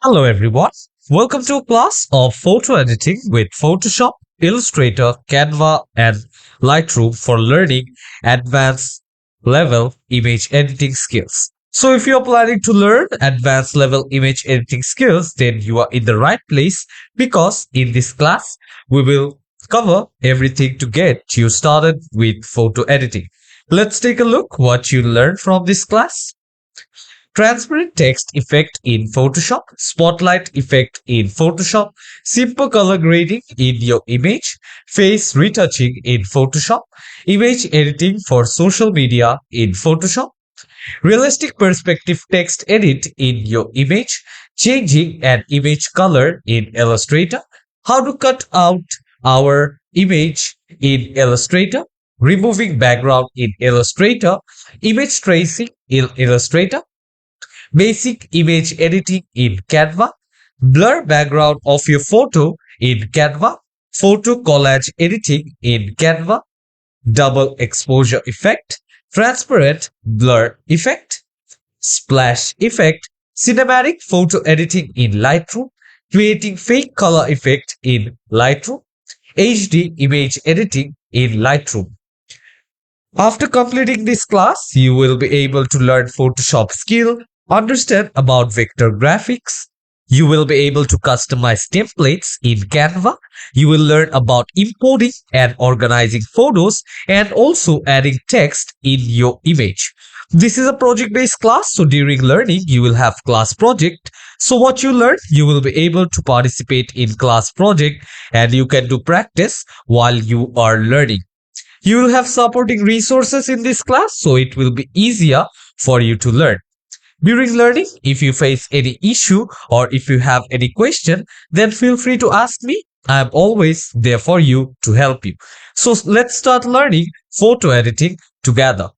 Hello everyone, welcome to a class of photo editing with Photoshop, Illustrator, Canva and Lightroom for learning advanced level image editing skills. So if you're planning to learn advanced level image editing skills, then you are in the right place because in this class, we will cover everything to get you started with photo editing. Let's take a look what you learned from this class. Transparent text effect in Photoshop, spotlight effect in Photoshop, simple color grading in your image, face retouching in Photoshop, image editing for social media in Photoshop, realistic perspective text edit in your image, changing an image color in Illustrator, how to cut out our image in Illustrator, removing background in Illustrator, image tracing in Illustrator, basic image editing in Canva, blur background of your photo in Canva, photo collage editing in Canva, double exposure effect, transparent blur effect, splash effect, cinematic photo editing in Lightroom, creating fake color effect in Lightroom, HD image editing in Lightroom. After completing this class, you will be able to learn Photoshop skill, understand about vector graphics. You will be able to customize templates in Canva. You will learn about importing and organizing photos and also adding text in your image. This is a project-based class, so during learning, you will have class project. So what you learn, you will be able to participate in class project and you can do practice while you are learning. You will have supporting resources in this class, so it will be easier for you to learn. During learning, if you face any issue or if you have any question, then feel free to ask me. I am always there for you to help you. So let's start learning photo editing together.